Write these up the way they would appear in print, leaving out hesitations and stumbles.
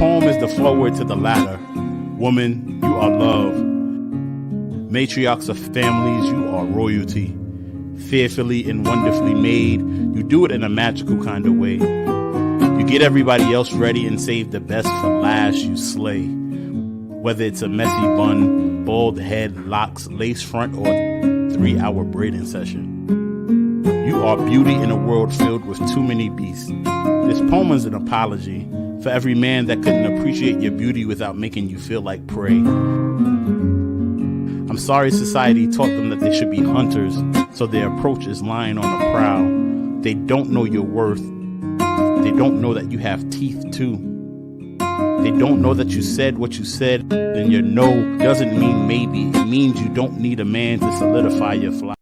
Poem is the foreword to the latter. Woman, you are love. Matriarchs of families, you are royalty. Fearfully and wonderfully made, you do it in a magical kind of way. You get everybody else ready and save the best for last, you slay. Whether it's a messy bun, bald head, locks, lace front, or 3-hour braiding session. You are beauty in a world filled with too many beasts. This poem is an apology for every man that couldn't appreciate your beauty without making you feel like prey. I'm sorry society taught them that they should be hunters, so their approach is lying on the prowl. They don't know your worth. They don't know that you have teeth too. They don't know that you said what you said, then your no doesn't mean maybe. It means you don't need a man to solidify your fly.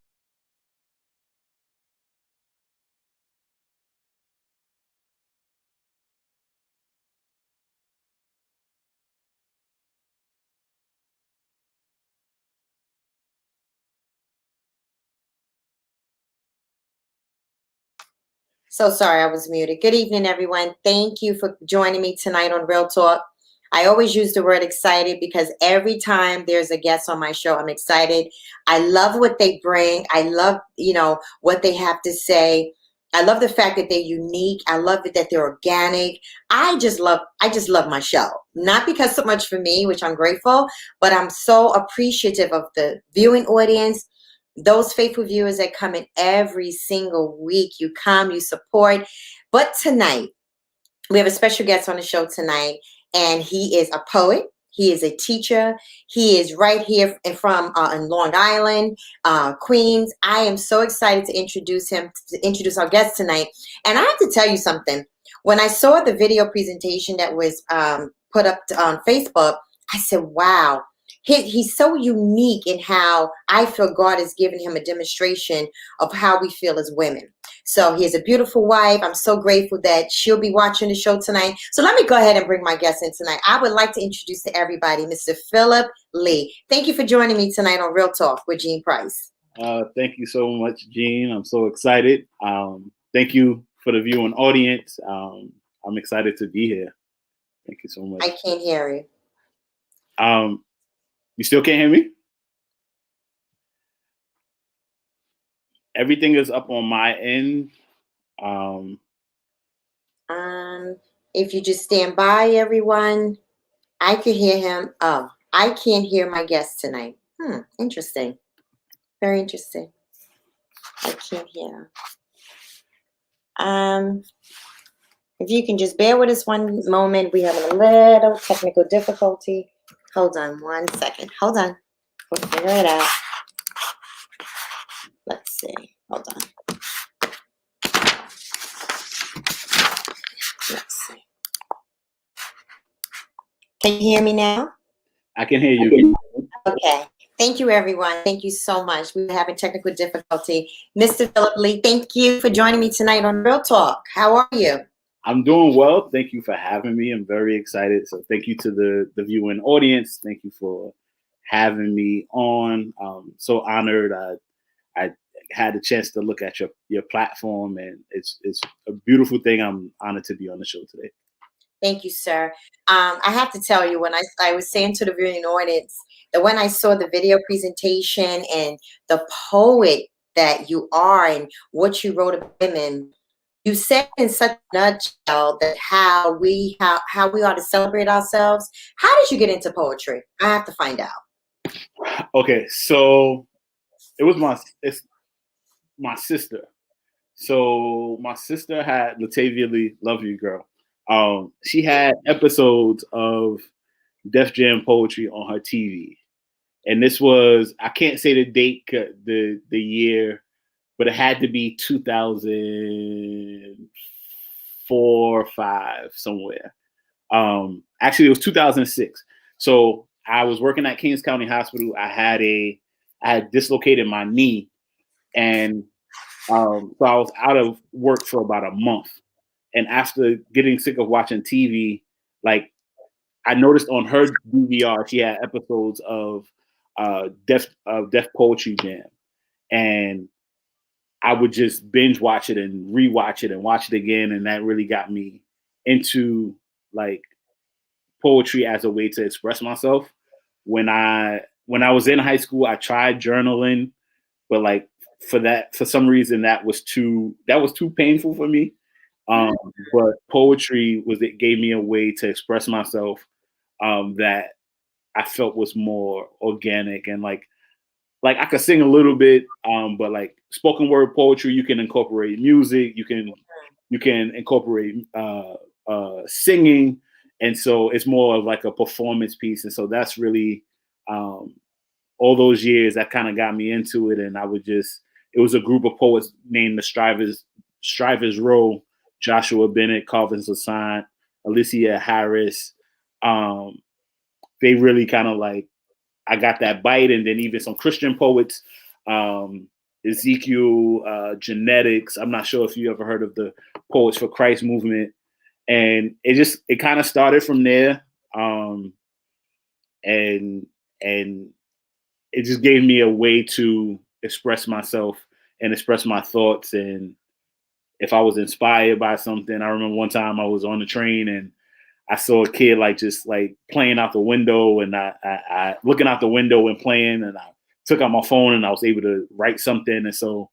So sorry, I was muted. Good evening, everyone. Thank you for joining me tonight on Real Talk. I always use the word excited because every time there's a guest on my show, I'm excited. I love what they bring. I love, what they have to say. I love the fact that they're unique. I love it that they're organic. I just love my show. Not because so much for me, which I'm grateful, but I'm so appreciative of the viewing audience. Those faithful viewers that come in every single week, you come, you support. But tonight, we have a special guest on the show tonight, and he is a poet. He is a teacher. He is right here from in Long Island, Queens. I am so excited to introduce our guest tonight. And I have to tell you something. When I saw the video presentation that was put up on Facebook, I said, wow. He's so unique in how I feel God has given him a demonstration of how we feel as women. So he has a beautiful wife. I'm so grateful that she'll be watching the show tonight. So let me go ahead and bring my guest in tonight. I would like to introduce to everybody Mr. Phillip Lee. Thank you for joining me tonight on Real Talk with Jean Price. Thank you so much, Jean. I'm so excited. Thank you for the viewing audience. I'm excited to be here. Thank you so much. I can't hear you. You still can't hear me? Everything is up on my end. If you just stand by, everyone, I could hear him. Oh, I can't hear my guest tonight. Interesting. Very interesting. I can't hear. If you can just bear with us one moment, we have a little technical difficulty. Hold on 1 second. Hold on. We'll figure it out. Let's see. Hold on. Let's see. Can you hear me now? I can hear you. Okay. Thank you, everyone. Thank you so much. We're having technical difficulty. Mr. Phillip Lee, thank you for joining me tonight on Real Talk. How are you? I'm doing well. Thank you for having me. I'm very excited. So thank you to the viewing audience. Thank you for having me on. So honored. I had a chance to look at your platform, and it's a beautiful thing. I'm honored to be on the show today. Thank you, sir. I have to tell you, when I was saying to the viewing audience that when I saw the video presentation and the poet that you are and what you wrote about women, you said in such a nutshell that how we ought to celebrate ourselves. How did you get into poetry? I have to find out. Okay, so it's my sister. So my sister had Latavia Lee, love you, girl. She had episodes of Def Jam poetry on her TV, and this was, I can't say the date, the year, but it had to be 2004, 5, somewhere. Actually, it was 2006. So I was working at Kings County Hospital. I had dislocated my knee, and so I was out of work for about a month. And after getting sick of watching TV, like, I noticed on her DVR, she had episodes of Def Poetry Jam, and I would just binge watch it and rewatch it and watch it again, and that really got me into like poetry as a way to express myself. When I was in high school, I tried journaling, but like for some reason that was too painful for me. But poetry it gave me a way to express myself that I felt was more organic, and like I could sing a little bit, but like spoken word poetry, you can incorporate music, you can incorporate singing, and so it's more of like a performance piece, and so that's really all those years that kind of got me into it, and it was a group of poets named the Strivers Row: Joshua Bennett, Calvin Sassant, Alicia Harris. They really kind of like, I got that bite, and then even some Christian poets, Ezekiel, Genetics. I'm not sure if you ever heard of the Poets for Christ movement, and it kind of started from there, and it just gave me a way to express myself and express my thoughts. And if I was inspired by something, I remember one time I was on the train and I saw a kid like just like playing out the window, and I looking out the window and playing, and I took out my phone and I was able to write something. And so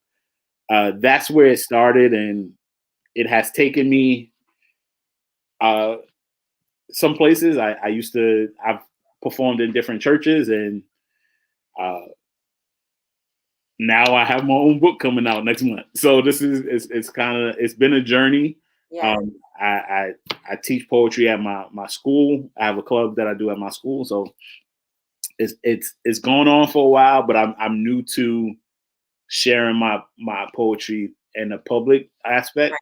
that's where it started, and it has taken me some places. I've performed in different churches, and now I have my own book coming out next month. So it's been a journey. Yeah. I teach poetry at my school. I have a club that I do at my school. So it's going on for a while, but I'm new to sharing my poetry in the public aspect.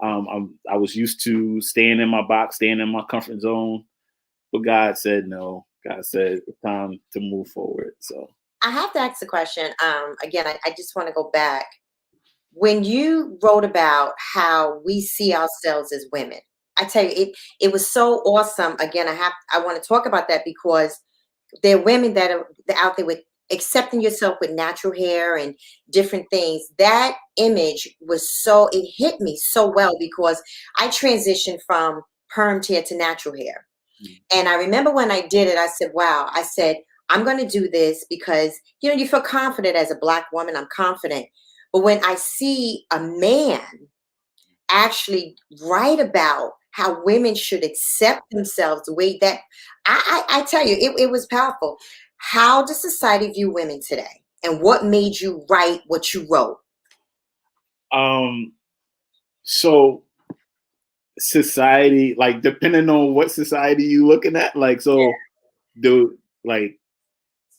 I was used to staying in my box, staying in my comfort zone, but God said no. God said it's time to move forward. So I have to ask the question. Again, I just want to go back. When you wrote about how we see ourselves as women, I tell you, it was so awesome. Again, I want to talk about that because there are women that are out there with accepting yourself with natural hair and different things. That image it hit me so well because I transitioned from permed hair to natural hair. And I remember when I did it, I said, wow, I said, I'm going to do this because, you feel confident as a Black woman. I'm confident. But when I see a man actually write about how women should accept themselves the way that I tell you, it was powerful. How does society view women today? And what made you write what you wrote? So society, like depending on what society you looking at, like, so like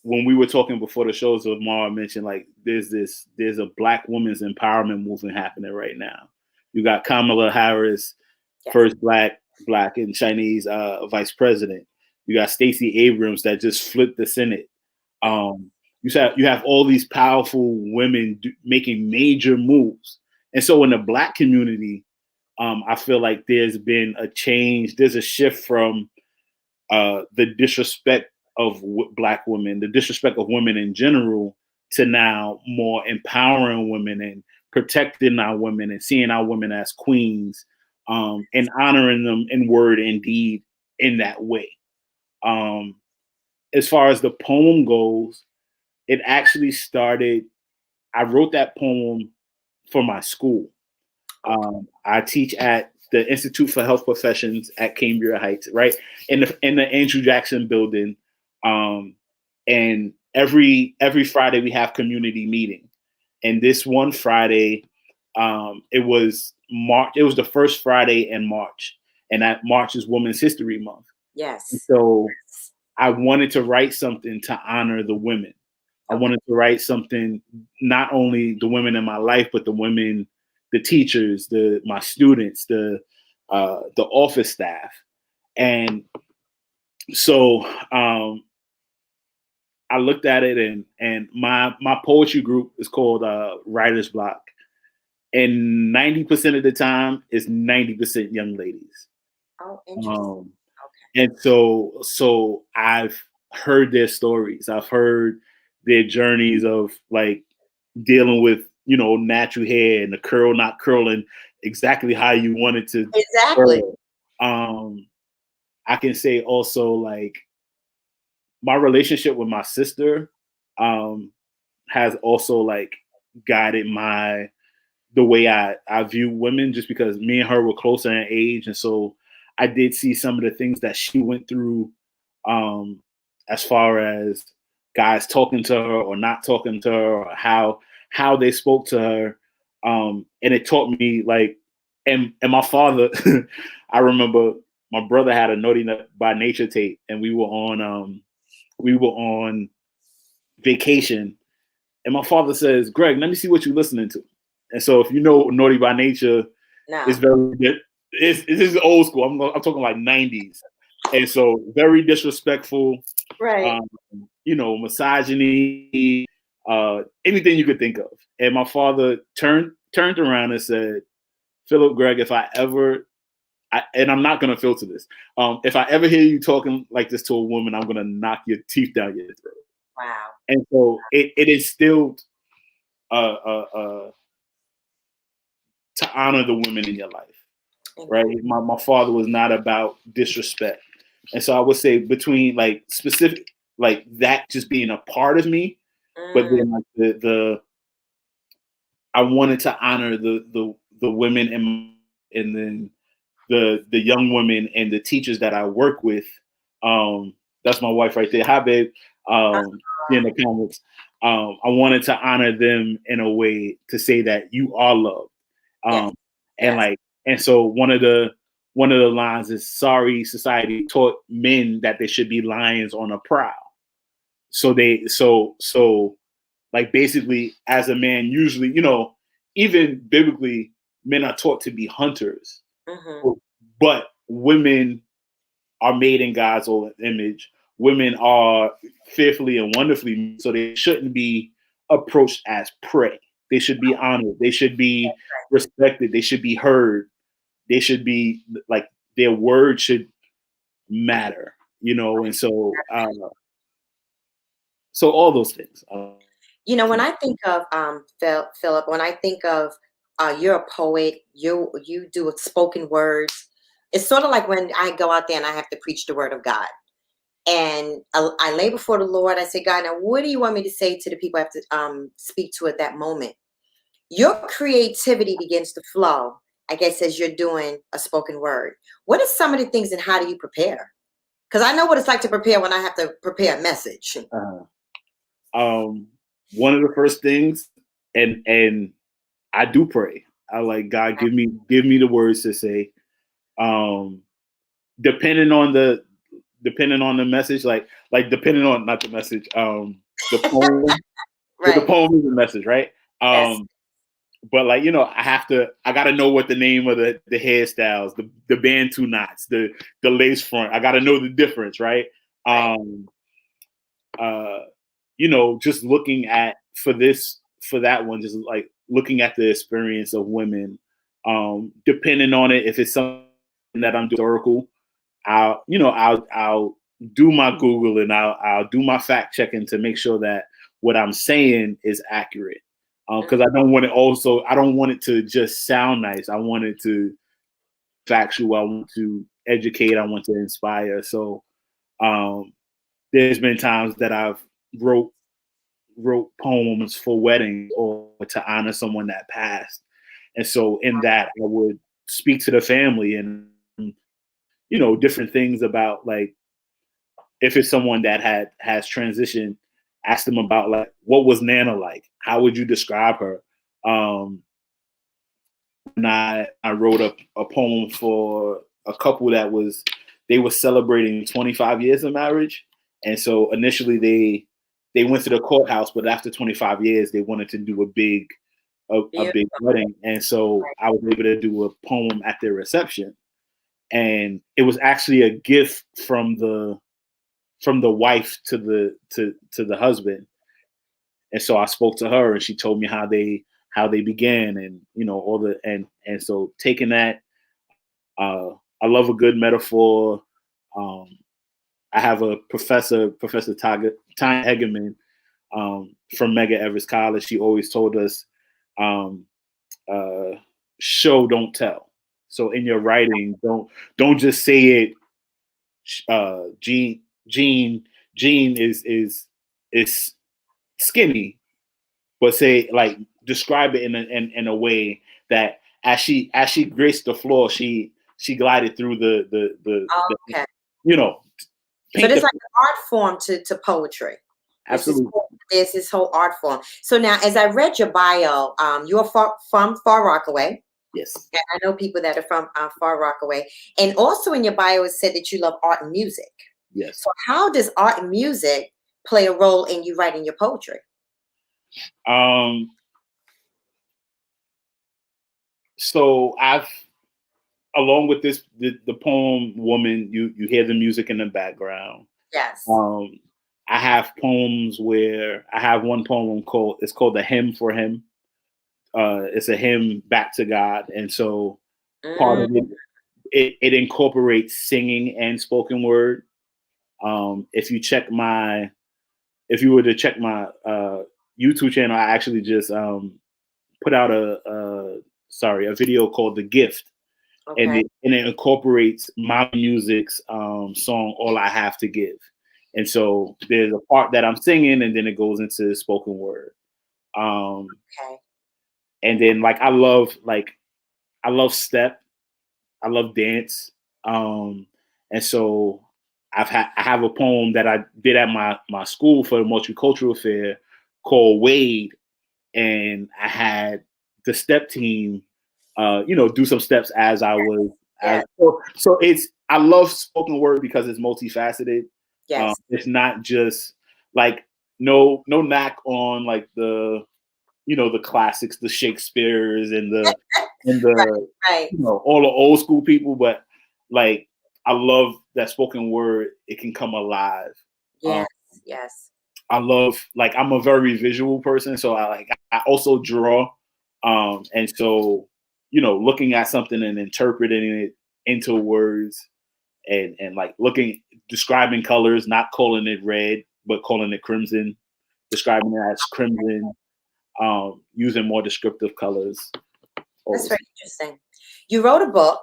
when we were talking before the show, so Mara mentioned like there's a Black women's empowerment movement happening right now. You got Kamala Harris, first black and Chinese vice president. You got Stacey Abrams that just flipped the Senate. You have all these powerful women making major moves, and so in the Black community, I feel like there's been a change. There's a shift from the disrespect of Black women, the disrespect of women in general, to now more empowering women and protecting our women and seeing our women as queens, and honoring them in word and deed in that way. Um, as far as the poem goes, it actually started. I wrote that poem for my school. I teach at the Institute for Health Professions at Cambria Heights, right in the Andrew Jackson building. And every Friday we have community meeting. And this one Friday, it was March. It was the first Friday in March, and that March is Women's History Month. Yes. So I wanted to write something to honor the women. I wanted to write something, not only the women in my life, but the women, the teachers, my students, the office staff. And so I looked at it, and my poetry group is called Writer's Block. And 90% of the time is 90% young ladies. Oh, interesting. And so I've heard their stories. I've heard their journeys of like dealing with, natural hair and the curl not curling exactly how you want it to Exactly. curl. I can say also, like, my relationship with my sister has also like guided the way I view women, just because me and her were closer in age. And so I did see some of the things that she went through, as far as guys talking to her or not talking to her, or how they spoke to her. And it taught me, like, and my father, I remember my brother had a Naughty by Nature tape, and we were on vacation, and my father says, "Greg, let me see what you're listening to." And so, if you know Naughty by Nature, it's very this is old school. I'm talking like 90s, and so very disrespectful. Right. Misogyny, anything you could think of. And my father turned around and said, "Philip, Greg, if I ever," and I'm not gonna filter this, if I ever hear you talking like this to a woman, I'm gonna knock your teeth down your throat. Wow. And so it instilled to honor the women in your life, right? My father was not about disrespect. And so I would say, between like specific, like that just being a part of me, but then like the I wanted to honor the women, and then the young women and the teachers that I work with. That's my wife right there. Hi, babe. In the comments. I wanted to honor them in a way to say that you are loved. Yes. And like, and so one of the lines is, "Sorry, society taught men that they should be lions on a prowl." So like, basically, as a man, usually, even biblically, men are taught to be hunters, but women are made in God's own image. Women are fearfully and wonderfully made, so they shouldn't be approached as prey. They should be honored. They should be respected. They should be heard. They should be, like, their word should matter, and so all those things. When I think of Philip, when I think of you're a poet, you do spoken words. It's sort of like when I go out there and I have to preach the word of God, and I lay before the Lord. I say, God, now what do you want me to say to the people I have to speak to at that moment? Your creativity begins to flow, I guess, as you're doing a spoken word. What are some of the things, and how do you prepare? Because I know what it's like to prepare when I have to prepare a message. One of the first things, and I do pray. I like, God, give me the words to say. Depending on the message, like depending on, not the message, the poem. Right. The poem is the message, right? Yes. But like, I gotta know what the name of the hairstyles, the bantu knots, the lace front. I gotta know the difference, right? Just looking at for that one, just like looking at the experience of women, depending on it, if it's something that I'm historical, I'll do my Google and I'll do my fact checking to make sure that what I'm saying is accurate. Because I don't want it to just sound nice. I want it to factual. I want to educate. I want to inspire. So there's been times that I've wrote poems for weddings or to honor someone that passed. And so in that, I would speak to the family and, different things about, like, if it's someone that has transitioned, ask them about, like, what was Nana like? How would you describe her? And I wrote a poem for a couple they were celebrating 25 years of marriage. And so initially they went to the courthouse, but after 25 years, they wanted to do a big wedding. And so I was able to do a poem at their reception. And it was actually a gift from the wife to the husband. And so I spoke to her and she told me how they began, and all the and so taking that, I love a good metaphor. I have a Professor Tanya Hegeman, from Medgar Evers College. She always told us, show, don't tell. So in your writing, don't just say it. Jean is skinny, but say, like, describe it in a way that as she graced the floor, she glided through Okay. So there's like an art form to poetry. Absolutely. There's this whole art form. So now, as I read your bio, you're from Far Rockaway. Yes. And I know people that are from Far Rockaway. And also in your bio, it said that you love art and music. Yes. So how does art and music play a role in you writing your poetry? So along with this, the poem "Woman," you hear the music in the background. Yes. I have poems where I have one poem called "The Hymn for Him." It's a hymn back to God, and so part of it incorporates singing and spoken word. If you were to check my YouTube channel, I actually just put out a video called "The Gift." Okay. And it incorporates my music's song "All I Have to Give." And so there's a part that I'm singing, and then it goes into spoken word. Okay. And then, like, I love step, I love dance, and so I have a poem that I did at my school for a multicultural fair called Wade, and I had the step team, do some steps as I was. Yeah. So I love spoken word because it's multifaceted. Yes. It's not just like no knack on, like, the classics, the Shakespeare's and the right. all the old school people, but, like, I love that spoken word. It can come alive. Yes. Yes. I love, like, I'm a very visual person, so I also draw, and so looking at something and interpreting it into words, and like describing colors, not calling it red but calling it crimson, describing it as crimson, using more descriptive colors. That's very interesting. You wrote a book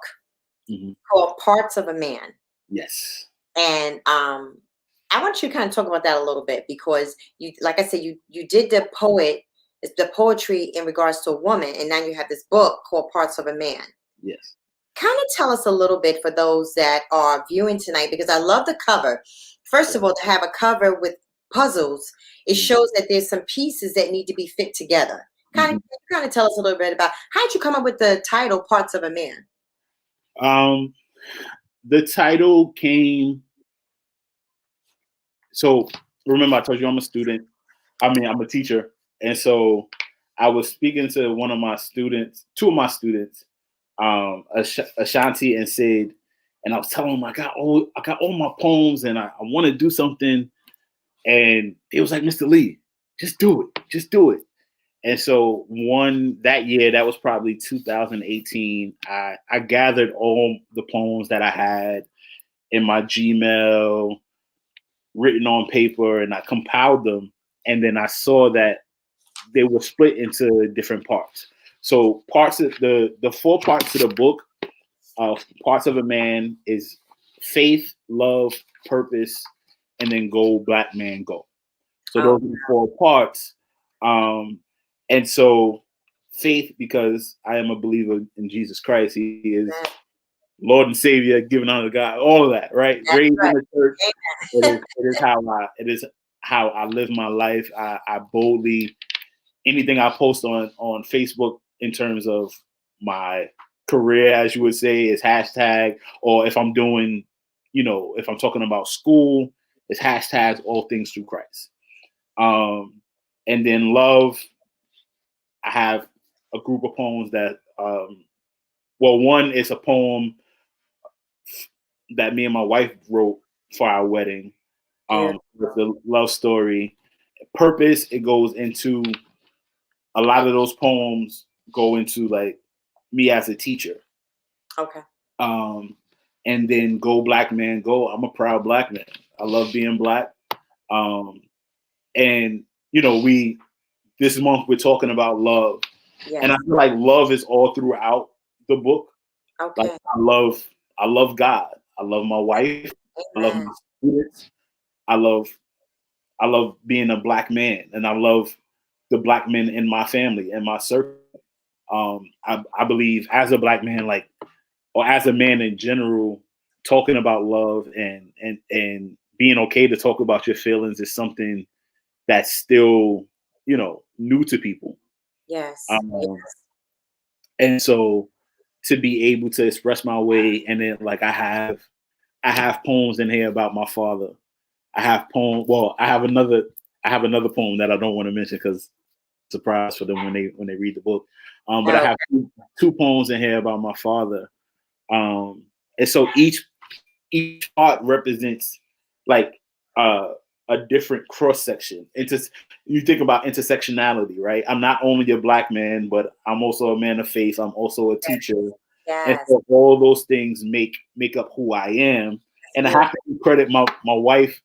called Parts of a Man. Yes. And I want you to kind of talk about that a little bit, because you, like I said, you did the poetry in regards to a woman, and now you have this book called Parts of a Man. Yes. Kind of tell us a little bit for those that are viewing tonight, because I love the cover. First of all, to have a cover with puzzles, it shows that there's some pieces that need to be fit together. Kind of tell us a little bit about how did you come up with the title Parts of a Man? The title came. So remember, I told you I'm a student. I'm a teacher, and so I was speaking to two of my students, Ashanti and Sid, and I was telling them I got all my poems, and I want to do something, and it was like, Mr. Lee, just do it. And so that year, that was probably 2018, I gathered all the poems that I had in my Gmail, written on paper, and I compiled them, and then I saw that they were split into different parts. So parts of the 4 parts of the book, parts of a man is faith, love, purpose, and then go black man go. So Oh, those are the 4 parts. And so faith, because I am a believer in Jesus Christ, he is man, Lord and Savior, giving honor to God, all of that, right? that's Raised in right. the church. Amen. It is how I live my life. I boldly, anything I post on Facebook in terms of my career, as you would say, is hashtag, or if I'm doing, if I'm talking about school, it's hashtags all things through Christ. And then love, I have a group of poems that, one is a poem that me and my wife wrote for our wedding. Beautiful. The love story. Purpose, it goes into, a lot of those poems go into like me as a teacher. Okay. And then go black man go. I'm a proud black man. I love being black. And this month we're talking about love. Yes. And I feel like love is all throughout the book. Like Okay. I love God. I love my wife. I love Amen. my students. I love I love being a black man, and I love the black men in my family and my circle. I believe as a black man, like, or as a man in general, talking about love and being okay to talk about your feelings is something that's still, new to people. Yes. Um, and so to be able to express my way, and then like I have poems in here about my father. I have poem. Well, I have another poem that I don't want to mention because surprise for them when they read the book. But I Oh, have two poems in here about my father. And so each part represents like uh, a different cross section. You think about intersectionality, right? I'm not only a black man, but I'm also a man of faith. I'm also a teacher, and yes. so all those things make up who I am. That's And I beautiful. have to credit my wife.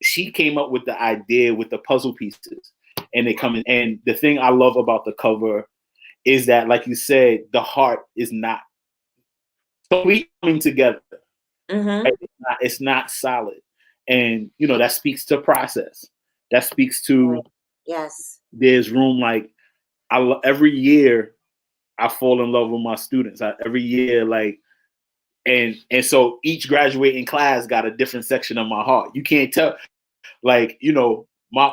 She came up with the idea with the puzzle pieces, and they come in. And the thing I love about the cover is that, like you said, the heart is not totally coming together. Mm-hmm. Right? It's not solid, and that speaks to process. That speaks to Yes. there's room. Like every year, I fall in love with my students. Every year, like, and so each graduating class got a different section of my heart. You can't tell, like, my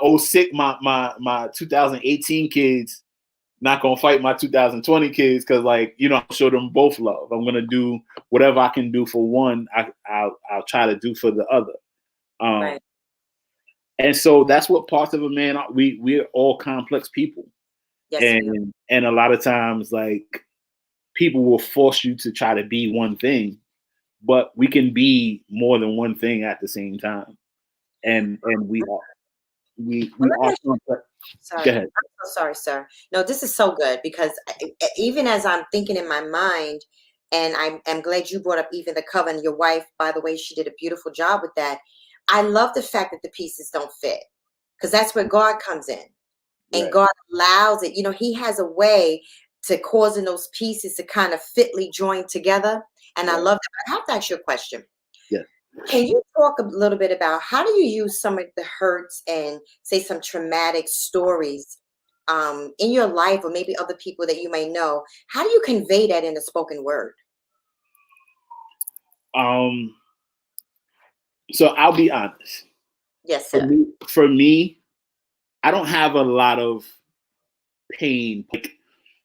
my 2018 kids not gonna fight my 2020 kids, because, like, I'll show them both love. I'm gonna do whatever I can do for one. I'll try to do for the other. Um, Right. and so that's what parts of a man are. We're all complex people, Yes, we are. and a lot of times, like, people will force you to try to be one thing, but we can be more than one thing at the same time. And we Well, let me are ask you, complex. Go sorry. ahead. I'm so sorry, sir. No, this is so good because even as I'm thinking in my mind, and I'm glad you brought up even the cover, and your wife, by the way, she did a beautiful job with that. I love the fact that the pieces don't fit because that's where God comes in. And Right. God allows it. He has a way to causing those pieces to kind of fitly join together. And I Right. love that. I have to ask you a question. Yeah. Can you talk a little bit about how do you use some of the hurts and say some traumatic stories in your life, or maybe other people that you may know? How do you convey that in a spoken word? Um. So I'll be honest. Yes, For sir. me, I don't have a lot of pain. Like,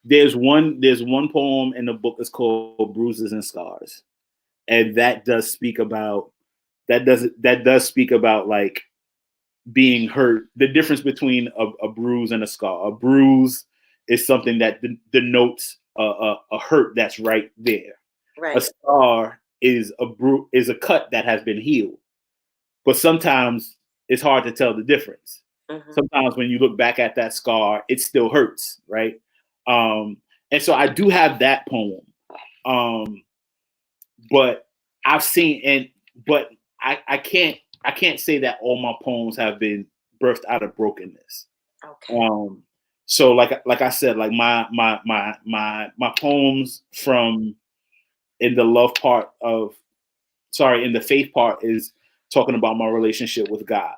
there's one poem in the book that's called Bruises and Scars. And that does speak about, like, being hurt, the difference between a bruise and a scar. A bruise is something that denotes a hurt that's right there. A Right. scar is a cut that has been healed. But sometimes it's hard to tell the difference. Hmm. Sometimes when you look back at that scar, it still hurts, right? And so I do have that poem. Um, but I've seen, but I can't I can't say that all my poems have been birthed out of brokenness. Okay. So like I said, like my poems from in the love part of in the faith part is talking about my relationship with God.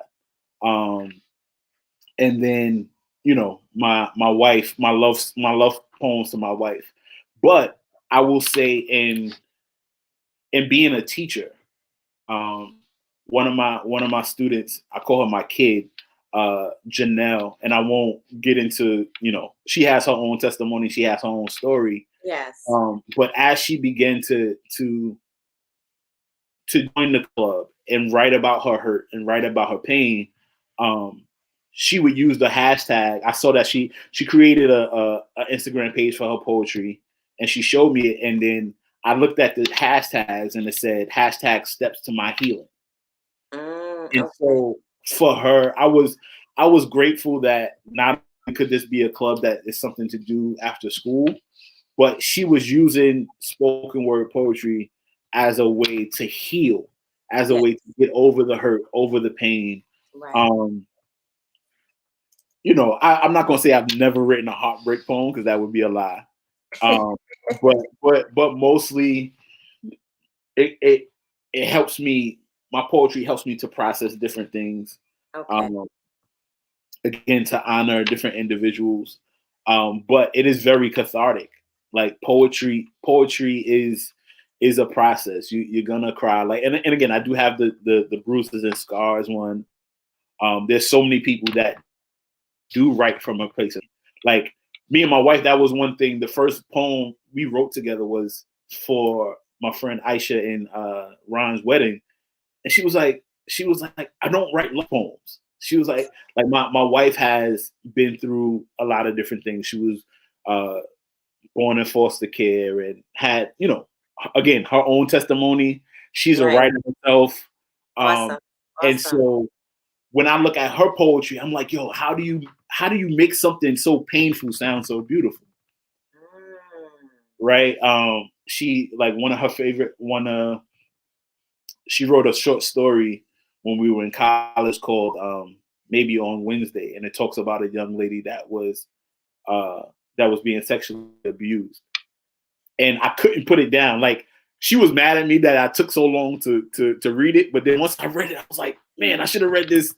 And then, you know, my wife, my love poems to my wife. But I will say in being a teacher, um, one of my students, I call her my kid, Janelle, and I won't get into, you know, she has her own testimony, she has her own story. Yes. But as she began to join the club and write about her hurt and write about her pain, um, she would use the hashtag. I saw that she created a Instagram page for her poetry, and she showed me it. And then I looked at the hashtags, and it said hashtag steps to my healing. And Okay. so for her, I was grateful that not only could this be a club that is something to do after school, but she was using spoken word poetry as a way to heal, as a Yes. way to get over the hurt, over the pain. Right. Um, you know, I'm not gonna say I've never written a heartbreak poem because that would be a lie. Um, but mostly it it helps me. My poetry helps me to process different things. Okay. Um, again, to honor different individuals. But it is very cathartic. Like poetry is a process. You're gonna cry. Like and again, I do have the bruises and scars one. There's so many people that do write from a place of, like me and my wife. That was one thing. The first poem we wrote together was for my friend Aisha in Ron's wedding, and she was like, I don't write love poems. She was like my wife has been through a lot of different things. She was uh, born in foster care and had, you know, again, her own testimony. She's a Right. writer herself. Um, Awesome. and Awesome. so when I look at her poetry, I'm like, yo, how do you make something so painful sound so beautiful? Mm. Right. She like one of her favorite she wrote a short story when we were in college called Maybe on Wednesday, and it talks about a young lady uh, that was being sexually abused, and I couldn't put it down. Like she was mad at me that I took so long to read it, but then once I read it, I was like, man, I should have read this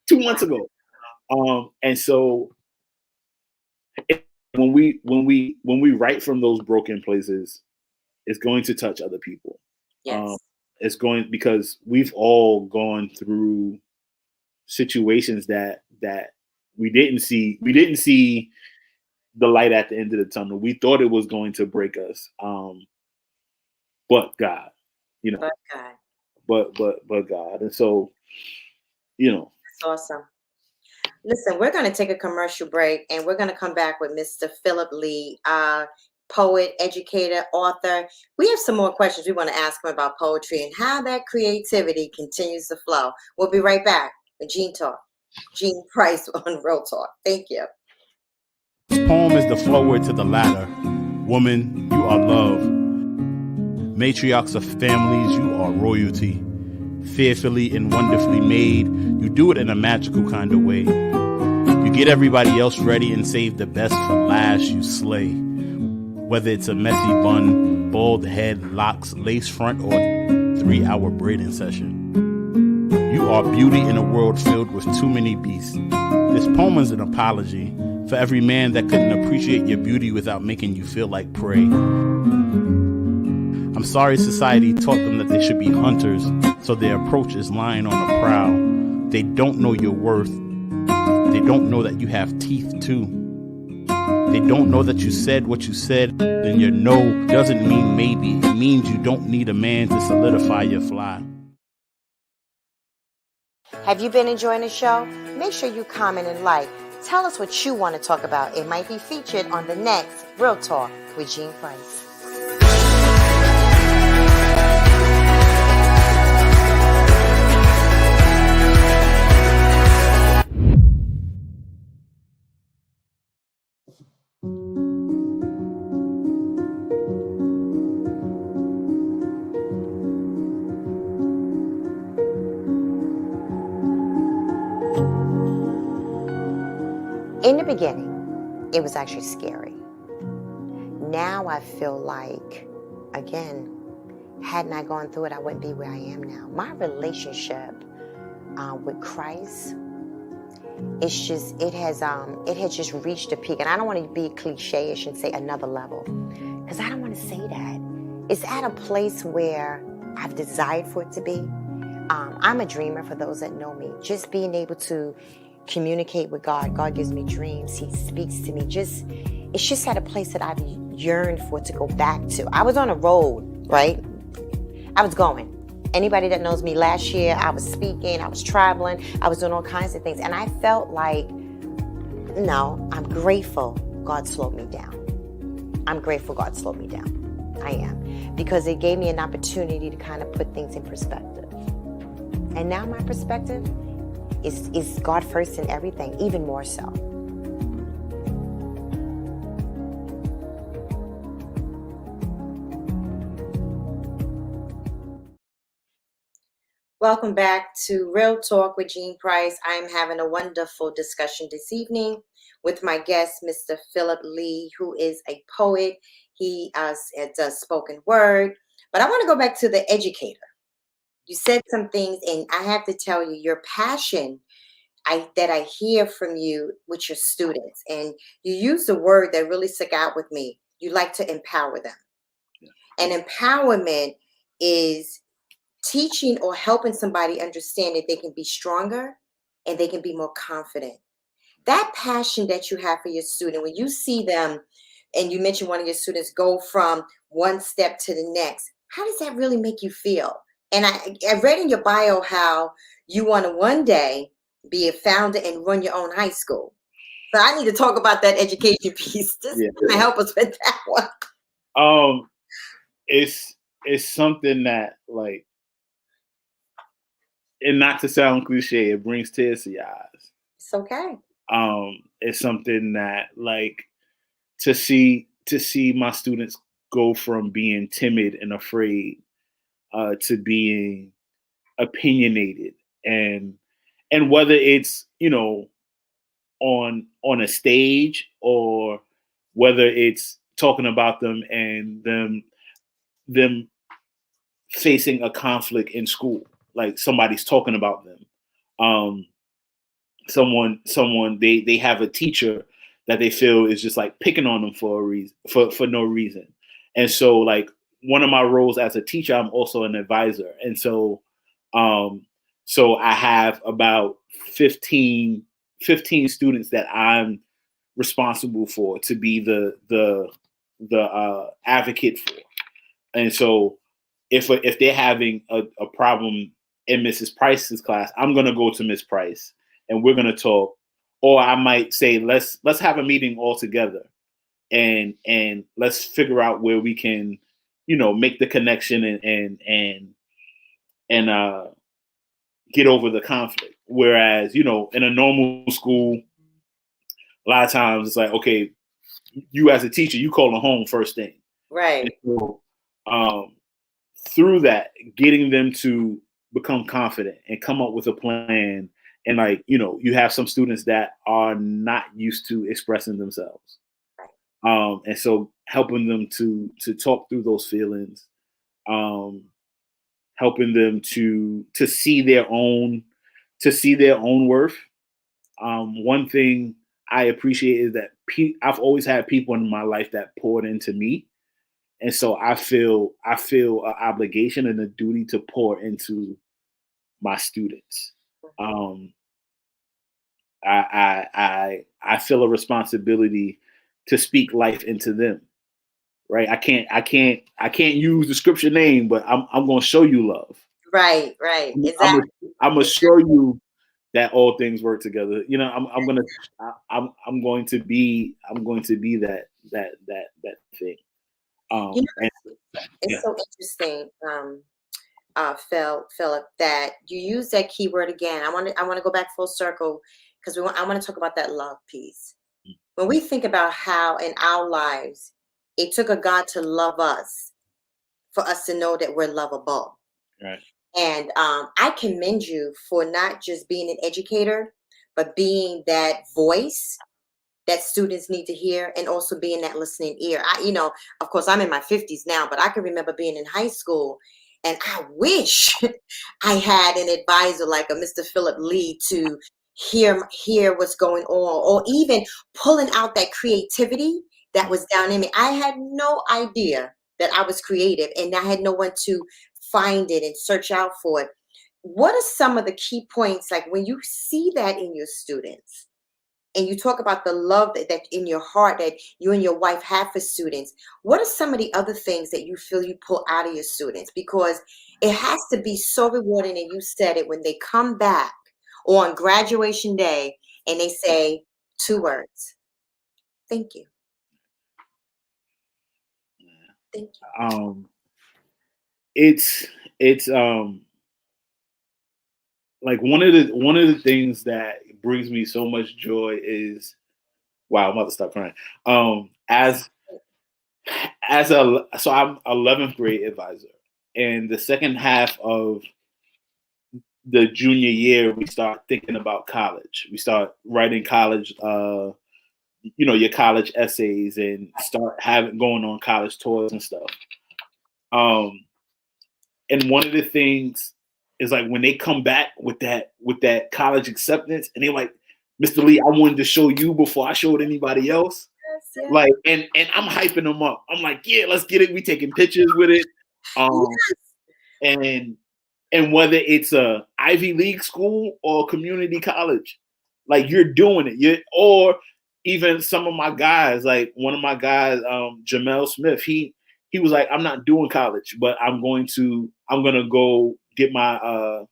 2 months ago. And so when we write from those broken places, it's going to touch other people. Um, Yes. it's going because we've all gone through situations that we didn't see the light at the end of the tunnel. We thought it was going to break us, but God, you know, But God. but God, and so you know, That's awesome. Listen, we're going to take a commercial break and we're going to come back with Mr. Phillip Lee, poet, educator, author. We have some more questions we want to ask him about poetry and how that creativity continues to flow. We'll be right back with Gene Talk. Gene Price on Real Talk. Thank you. this poem is the foreword to the latter. Woman, you are love. Matriarchs of families, you are royalty. Fearfully and wonderfully made, you do it in a magical kind of way. You get everybody else ready and save the best for last, you slay. Whether it's a messy bun, bald head, locks, lace front, or 3-hour braiding session. You are beauty in a world filled with too many beasts. This poem is an apology for every man that couldn't appreciate your beauty without making you feel like prey. I'm sorry society taught them that they should be hunters, so their approach is lying on the prowl. They don't know your worth. They don't know that you have teeth too. They don't know that you said what you said, and your no doesn't mean maybe. It means you don't need a man to solidify your fly. Have you been enjoying the show? Make sure you comment and like. Tell us what you want to talk about. It might be featured on the next Real Talk with Jean Price. In the beginning, it was actually scary. Now I feel like, again, hadn't I gone through it, I wouldn't be where I am now. My relationship with Christ, it has just reached a peak. And I don't want to be cliche-ish and say another level, because I don't want to say that. It's at a place where I've desired for it to be. I'm a dreamer, for those that know me. Just being able to communicate with God. God gives me dreams. He speaks to me. It's just at a place that I've yearned for to go back to. I was on a road, right? I was going. Anybody that knows me, last year I was speaking, I was traveling, I was doing all kinds of things. And I felt like, no, I'm grateful God slowed me down. I'm grateful God slowed me down. I am. Because it gave me an opportunity to kind of put things in perspective. And now my perspective is God first in everything, even more so. Welcome back to Real Talk with Jean Price. I'm having a wonderful discussion this evening with my guest, Mr. Phillip Lee, who is a poet. He does spoken word. But I want to go back to the educator. You said some things, and I have to tell you, your passion that I hear from you with your students, and you use the word that really stuck out with me. You like to empower them. Yeah. And empowerment is teaching or helping somebody understand that they can be stronger and they can be more confident. That passion that you have for your student, when you see them, and you mentioned one of your students go from one step to the next, how does that really make you feel? And I read in your bio how you want to one day be a founder and run your own high school. So I need to talk about that education piece. Just help us with that one. It's something that, like, and not to sound cliche, it brings tears to your eyes. It's okay. It's something that, like, to see my students go from being timid and afraid to being opinionated, and whether it's, on a stage, or whether it's talking about them and them facing a conflict in school, like somebody's talking about them. Someone they have a teacher that they feel is just like picking on them for a reason, for no reason. And so, like, one of my roles as a teacher, I'm also an advisor. And so I have about 15 students that I'm responsible for, to be the advocate for. And so if they're having a problem in Mrs. Price's class, I'm gonna go to Miss Price and we're gonna talk. Or I might say, let's have a meeting all together, and let's figure out where we can, make the connection and get over the conflict. Whereas, in a normal school, a lot of times it's like, okay, you as a teacher, you call them home first thing. Right. And so, through that, getting them to become confident and come up with a plan. And, like, you have some students that are not used to expressing themselves. And so helping them to talk through those feelings, helping them to see their own worth. One thing I appreciate is that I've always had people in my life that poured into me. And so I feel an obligation and a duty to pour into my students. I feel a responsibility to speak life into them. Right? I can't use the scripture name, but I'm going to show you love. Right. Exactly. I'm gonna show you that all things work together. I'm going to be that thing. It's so interesting, Philip, that you use that keyword again. I want to go back full circle, because I want to talk about that love piece. When we think about how in our lives it took a God to love us for us to know that we're lovable. Right. And I commend you for not just being an educator, but being that voice that students need to hear, and also being that listening ear. Of course, I'm in my 50s now, but I can remember being in high school, and I wish I had an advisor like a Mr. Phillip Lee to hear what's going on, or even pulling out that creativity that was down in me. I had no idea that I was creative, and I had no one to find it and search out for it. What are some of the key points, like when you see that in your students, and you talk about the love that in your heart that you and your wife have for students? What are some of the other things that you feel you pull out of your students? Because it has to be so rewarding, and you said it, when they come back on graduation day and they say 2 words: thank you. Thank you. It's like one of the things that brings me so much joy is, wow, I'm about to stop crying. So I'm 11th grade advisor, and the second half of the junior year we start thinking about college. We start writing college, your college essays, and start having going on college tours and stuff. Um, and one of the things is, like, when they come back with that college acceptance, and they're like, Mr. Lee, I wanted to show you before I showed anybody else. Yes, yes, Like, and I'm hyping them up. I'm like, yeah, let's get it. We taking pictures with it. And whether it's a Ivy League school or community college, like, you're doing it. Or even some of my guys, like one of my guys, Jamel Smith, he was like, I'm not doing college, but I'm gonna go get my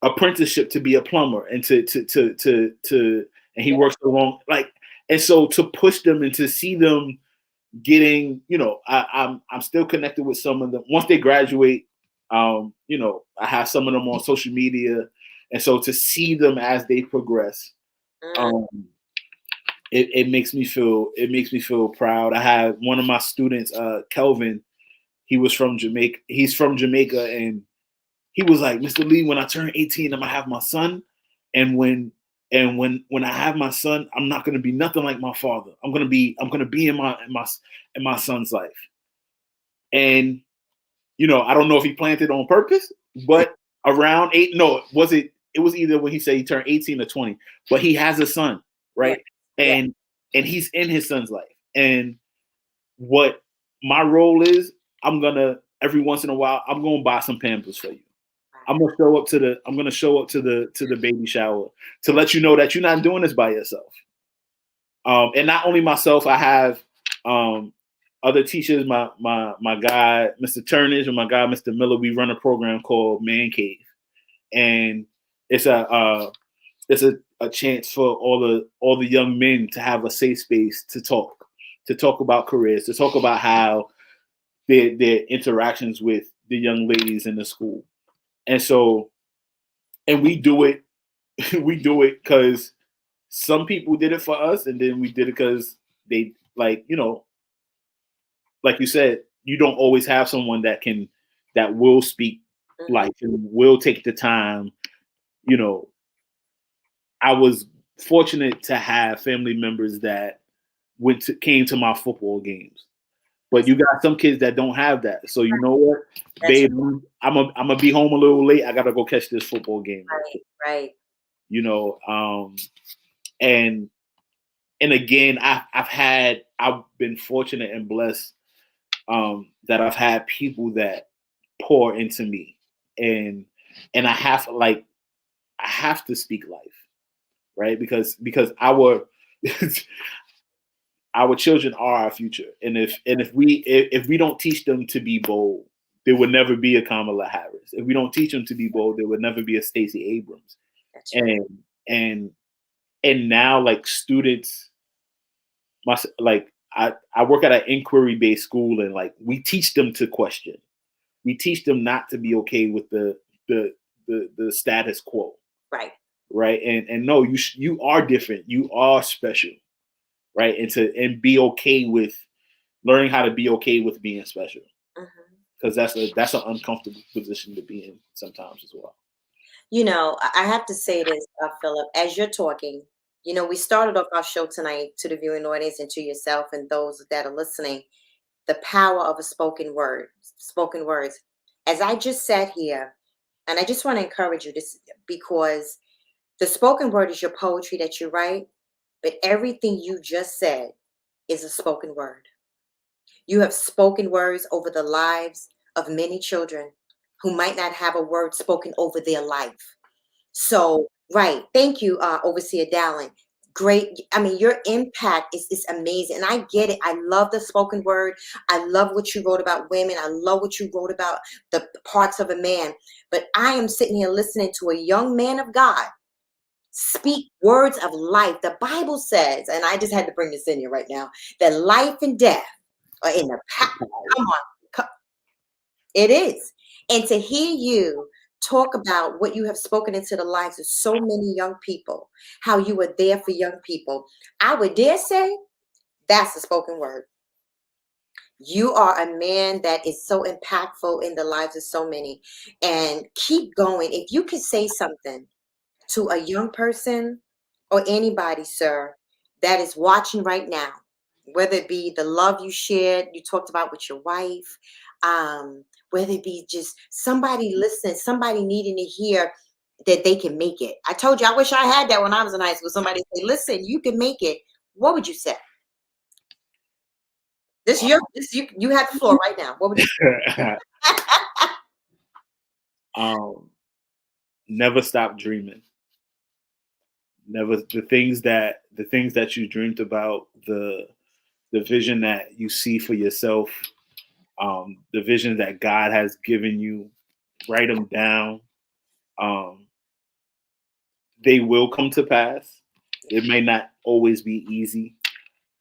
apprenticeship to be a plumber, and and he works along, like, and so to push them and to see them getting, I'm still connected with some of them once they graduate. I have some of them on social media, and so to see them as they progress, um, it makes me feel proud. I had one of my students, Kelvin. He's from Jamaica, and he was like, Mr. Lee, when I turn 18, I'm gonna have my son, and when I have my son, I'm not gonna be nothing like my father. I'm gonna be in my son's life. And I don't know if he planted on purpose, but around eight, no, it was either when he said he turned 18 or 20, but he has a son, right? yeah. And he's in his son's life. And what my role is, every once in a while, I'm gonna buy some Pampers for you. I'm gonna show up to the baby shower to let you know that you're not doing this by yourself. And not only myself, I have other teachers. My guy, Mr. Turnage, and my guy, Mr. Miller. We run a program called Man Cave, and it's a chance for all the young men to have a safe space to talk about careers, to talk about how their interactions with the young ladies in the school. And so, and we do it because some people did it for us, and then we did it because they, like you said, you don't always have someone that will speak life and will take the time. I was fortunate to have family members that came to my football games. But you got some kids that don't have that. So you know what, babe, I'm gonna be home a little late. I gotta go catch this football game. Right. And again, I've been fortunate and blessed that I've had people that pour into me, and I have to speak life, right? Because our our children are our future, and if we don't teach them to be bold, there would never be a Kamala Harris. If we don't teach them to be bold, there would never be a Stacey Abrams. That's right. And now, like, students, I work at an inquiry-based school, and, like, we teach them to question. We teach them not to be okay with the status quo. Right. And no, you are different. You are special. Right. And be okay with learning how to be okay with being special. Because that's an uncomfortable position to be in sometimes as well. I have to say this, Philip, as you're talking, You know, we started off our show tonight to the viewing audience and to yourself and those that are listening, the power of a spoken word, spoken words. As I just sat here, and I just want to encourage you this because the spoken word is your poetry that you write, but everything you just said is a spoken word. You have spoken words over the lives of many children who might not have a word spoken over their life. So, right. Thank you, Overseer Dallin. Great. I mean, your impact is amazing. And I get it. I love the spoken word. I love what you wrote about women. I love what you wrote about the parts of a man. But I am sitting here listening to a young man of God speak words of life. The Bible says, and I just had to bring this in here right now, that life and death are in the power. Come on. It is. And to hear you talk about what you have spoken into the lives of so many young people, how you were there for young people, I would dare say that's the spoken word. You are a man that is so impactful in the lives of so many. And keep going. If you could say something to a young person or anybody, sir, that is watching right now, whether it be the love you shared, you talked about with your wife, whether it be just somebody listening, somebody needing to hear that they can make it. I told you, I wish I had that when I was in high school. Somebody say, listen, you can make it. What would you say? You have the floor right now. What would you say? Never stop dreaming. Never the things that you dreamed about, the vision that you see for yourself, the vision that God has given you. Write them down. They will come to pass. It may not always be easy,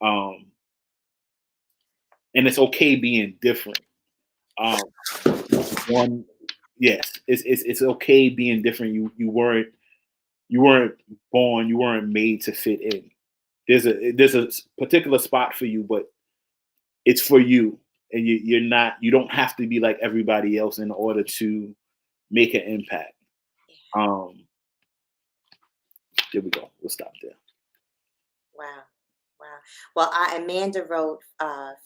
and it's okay being different. Um, one, yes, it's okay being different. You weren't born, you weren't made to fit in. There's a particular spot for you, but it's for you, and you don't have to be like everybody else in order to make an impact. Um, there we go. We'll stop there. Wow. Wow. Well, Amanda wrote,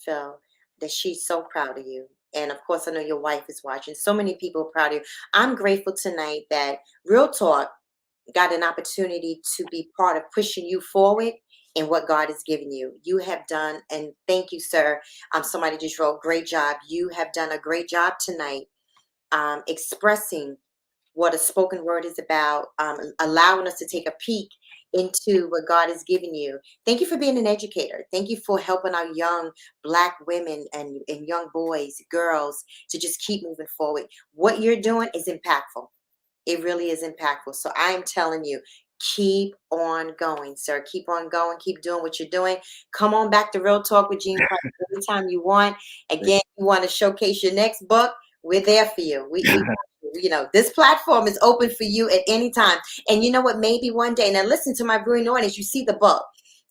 Phil, that she's so proud of you. And of course, I know your wife is watching. So many people are proud of you. I'm grateful tonight that Real Talk got an opportunity to be part of pushing you forward in what God has given you. You have done, and thank you, sir. Somebody just wrote, great job. You have done a great job tonight, expressing what a spoken word is about, allowing us to take a peek into what God has given you. Thank you for being an educator. Thank you for helping our young Black women and young boys, girls to just keep moving forward. What you're doing is impactful. It really is impactful. So I am telling you, keep on going, sir. Keep on going. Keep doing what you're doing. Come on back to Real Talk with Jean Price anytime you want. Again, you want to showcase your next book, we're there for you. You know, this platform is open for you at any time. And you know what? Maybe one day, now listen to my viewing audience, you see the book.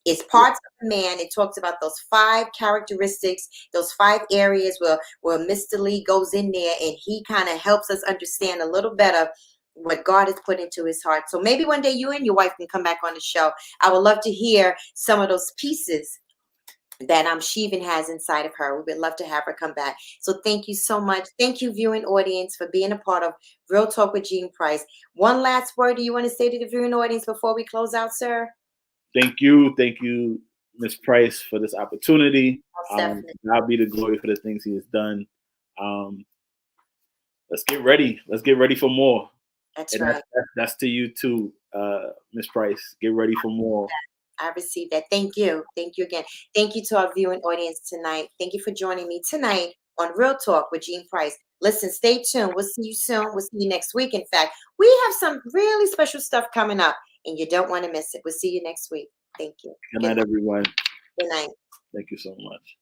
It's Parts of a Man. It talks about those 5 characteristics, those 5 areas where Mr. Lee goes in there and he kind of helps us understand a little better what God has put into his heart. So maybe one day you and your wife can come back on the show. I would love to hear some of those pieces that she even has inside of her. We would love to have her come back. So thank you so much. Thank you, viewing audience, for being a part of Real Talk with Jean Price. One last word do you want to say to the viewing audience before we close out, sir? Thank you, Ms. Price, for this opportunity. God be the glory for the things He has done. Let's get ready. Let's get ready for more. That's right. That's to you too, Ms. Price. Get ready for more. I received that. Thank you. Thank you again. Thank you to our viewing audience tonight. Thank you for joining me tonight on Real Talk with Jean Price. Listen, stay tuned. We'll see you soon. We'll see you next week. In fact, we have some really special stuff coming up, and you don't want to miss it. We'll see you next week. Thank you. Good night, everyone. Good night. Thank you so much.